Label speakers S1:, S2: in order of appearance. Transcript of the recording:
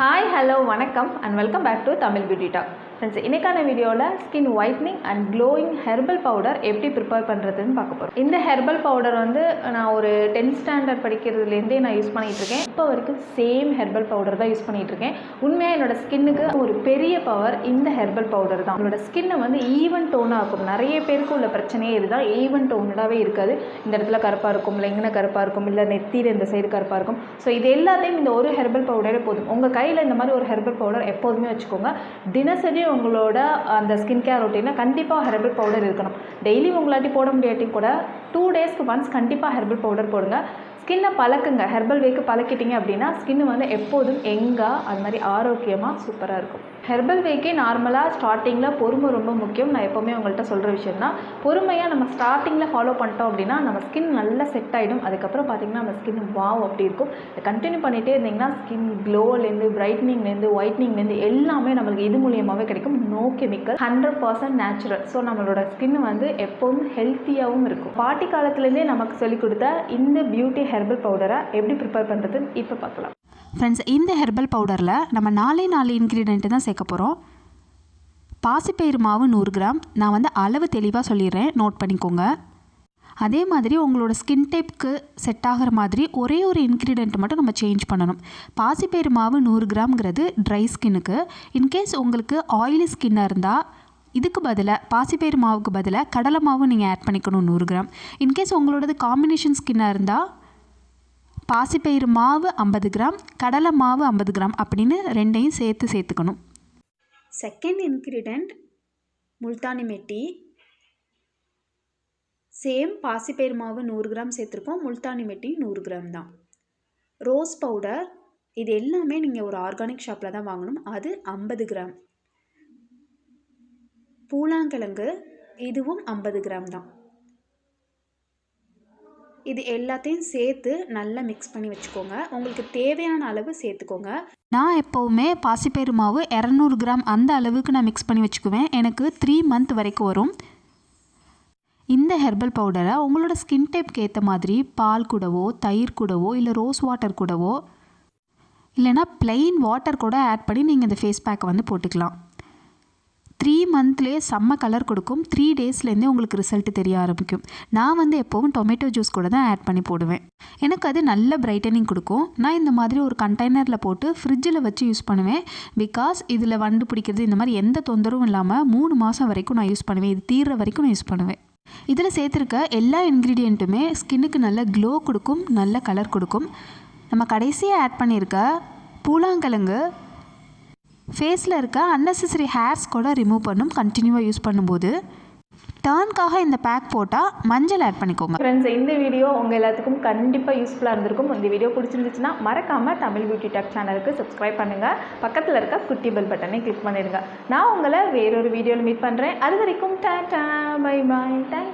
S1: Hi hello வணக்கம் and welcome back to Tamil beauty talk. Friends, இன்றைக்கான வீடியோவில் skin whitening and glowing herbal powder எப்படி prepare பண்ணுறதுன்னு பார்க்க போகிறோம். இந்த ஹெர்பல் பவுடர் நான் ஒரு 10th ஸ்டாண்டர்ட் படிக்கிறதுலேருந்தே நான் யூஸ் பண்ணிகிட்ருக்கேன். இப்போ வரைக்கும் சேம் ஹெர்பல் பவுடர் தான் யூஸ் பண்ணிகிட்ருக்கேன். உண்மையாக என்னோடய ஸ்கின்னுக்கு ஒரு பெரிய பவர் இந்த ஹெர்பல் பவுடர் தான். நம்மளோட ஸ்கின்னை ஈவன் டோனாக இருக்கும். நிறைய பேருக்கு உள்ள பிரச்சனையே இதுதான், ஈவன் டோனடாகவே இருக்காது. இந்த இடத்துல கருப்பாக இருக்கும், இல்லை எங்கே கருப்பாக இருக்கும், இல்லை நெத்தியில் இந்த சைடு கருப்பாக இருக்கும். ஸோ இது எல்லாத்தையும் இந்த ஒரு ஹெர்பல் பவுடரே போதும். உங்கள் கையில் இந்த மாதிரி ஒரு ஹெர்பல் பவுடர் எப்போதுமே வச்சுக்கோங்க. தினசரி உங்களோட அந்த ஸ்கின் கேர் ரொட்டீனில் கண்டிப்பாக ஹெர்பல் பவுடர் இருக்கணும். டெய்லி உங்களாட்டி போட முடியாட்டி கூட 2 டேஸ்க்கு ஒன்ஸ் கண்டிப்பாக ஹெர்பல் பவுடர் போடுங்க. ஸ்கின்னை பழக்குங்க. ஹெர்பல் வேக்கு பழக்கிட்டீங்க அப்படின்னா ஸ்கின்னு எப்போதும் அது மாதிரி ஆரோக்கியமாக சூப்பராக இருக்கும். ஹெர்பல் வேக்கே நார்மலாக ஸ்டார்டிங்கில் பொறுமை ரொம்ப முக்கியம். நான் எப்போவுமே உங்கள்கிட்ட சொல்கிற விஷயம் தான். பொறுமையாக நம்ம ஸ்டார்டிங்கில் ஃபாலோ பண்ணிட்டோம் அப்படின்னா நம்ம ஸ்கின் நல்லா செட் ஆகிடும். அதுக்கப்புறம் பார்த்திங்கன்னா நம்ம ஸ்கின் வாவ் அப்படி இருக்கும். கண்டினியூ பண்ணிகிட்டே இருந்திங்கன்னா ஸ்கின் க்ளோலேருந்து பிரைட்னிங்லேருந்து ஒயிட்னிங்லேருந்து எல்லாமே நம்மளுக்கு இது மூலியமாகவே கிடைக்கும். No chemical, 100% natural. ஸோ நம்மளோட ஸ்கின் எப்போவும் ஹெல்த்தியாகவும் இருக்கும். பாட்டி காலத்துலேருந்தே நமக்கு சொல்லிக் கொடுத்த இந்த பியூட்டி ஹெர்பல் பவுடரை எப்படி ப்ரிப்பேர் பண்ணுறதுன்னு இப்போ பார்க்கலாம்.
S2: ஃப்ரெண்ட்ஸ், இந்த ஹெர்பல் பவுடரில் நம்ம 4 இன்க்ரீடியண்ட்டு தான் சேர்க்க போகிறோம். பாசிப்பயிறு மாவு 100 கிராம். நான் அளவு தெளிவாக சொல்லிடுறேன், நோட் பண்ணிக்கோங்க. அதே மாதிரி உங்களோட ஸ்கின் டைப்புக்கு செட் ஆகிற மாதிரி ஒரே ஒரு இன்க்ரீடியண்ட் மட்டும் நம்ம சேஞ்ச் பண்ணணும். பாசிப்பயிறு மாவு 100 கிராம்ங்கிறது ட்ரை ஸ்கின்னுக்கு. இன்கேஸ் உங்களுக்கு ஆயிலி ஸ்கின்னாக இருந்தால் இதுக்கு பதிலாக பாசிப்பயிறு மாவுக்கு பதிலாக கடலை மாவு நீங்கள் ஆட் பண்ணிக்கணும் 100 கிராம். இன்கேஸ் உங்களோடது காம்பினேஷன் ஸ்கின்னாக இருந்தால் பாசிப்பயிறு மாவு 50 கிராம், கடலை மாவு 50 கிராம் அப்படின்னு ரெண்டையும் சேர்த்துக்கணும். செகண்ட் இன்க்ரீடியண்ட் முல்தானி மெட்டி. சேம் பாசிப்பயிறு மாவு 100 கிராம் சேர்த்துருக்கோம், முல்தானி மெட்டி 100 கிராம் தான். ரோஸ் பவுடர், இது எல்லாமே நீங்கள் ஒரு ஆர்கானிக் ஷாப்பில் தான் வாங்கணும், அது 50 கிராம். பூலாங்கிழங்கு, இதுவும் 50 கிராம் தான். இது எல்லாத்தையும் சேர்த்து நல்லா மிக்ஸ் பண்ணி வச்சுக்கோங்க. உங்களுக்கு தேவையான அளவு சேர்த்துக்கோங்க. நான் எப்போவுமே பாசிப்பயிறு மாவு 200 கிராம் அந்த அளவுக்கு நான் மிக்ஸ் பண்ணி வச்சுக்குவேன். எனக்கு 3 மந்த் வரைக்கும் வரும். இந்த ஹெர்பல் பவுடரை உங்களோட ஸ்கின் டைப்க்கு ஏற்ற மாதிரி பால் கூடவோ, தயிர் கூடவோ, இல்லை ரோஸ் வாட்டர் கூடவோ, இல்லைனா பிளெயின் வாட்டர் கூட ஆட் பண்ணி நீங்கள் இந்த ஃபேஸ் பேக்கை போட்டுக்கலாம். 3 மந்த்லேயே செம்ம கலர் கொடுக்கும். 3 டேஸ்லேருந்தே உங்களுக்கு ரிசல்ட் தெரிய ஆரம்பிக்கும். நான் எப்போவும் டொமேட்டோ ஜூஸ் கூட தான் ஆட் பண்ணி போடுவேன். எனக்கு அது நல்ல பிரைட்டனிங் கொடுக்கும். நான் இந்த மாதிரி ஒரு கண்டெய்னரில் போட்டு ஃப்ரிட்ஜில் வச்சு யூஸ் பண்ணுவேன். பிகாஸ் இதில் வண்டு பிடிக்கிறது இந்த மாதிரி எந்த தொந்தரவும் இல்லாமல் 3 மாதம் வரைக்கும் நான் யூஸ் பண்ணுவேன். இது தீர்ற வரைக்கும் நான் யூஸ் பண்ணுவேன். இதில் சேர்த்துருக்க எல்லா இன்க்ரீடியண்ட்டுமே ஸ்கின்னுக்கு நல்ல க்ளோ கொடுக்கும், நல்ல கலர் கொடுக்கும். நம்ம கடைசியாக ஆட் பண்ணியிருக்க பூலாங்கிழங்கு ஃபேஸில் இருக்க அன்னெசரி ஹேர்ஸ் கூட ரிமூவ் பண்ணும். கண்டினியூவாக யூஸ் பண்ணும்போது டர்னுக்காக இந்த பேக் போட்டால் மஞ்சள் ஆட் பண்ணிக்கோங்க.
S1: ஃப்ரெண்ட்ஸ், இந்த வீடியோ உங்கள் எல்லாத்துக்கும் கண்டிப்பாக யூஸ்ஃபுல்லாக இருந்திருக்கும். இந்த வீடியோ பிடிச்சிருந்துச்சுன்னா மறக்காமல் தமிழ் பியூட்டி டாக் சேனலுக்கு சப்ஸ்கிரைப் பண்ணுங்கள். பக்கத்தில் இருக்க குட்டி பெல் பட்டனை கிளிக் பண்ணிடுங்க. நான் உங்களை வேறொரு வீடியோவில் மீட் பண்ணுறேன். அது வரைக்கும் டாடா, பை பாய், தேங்க்யூ.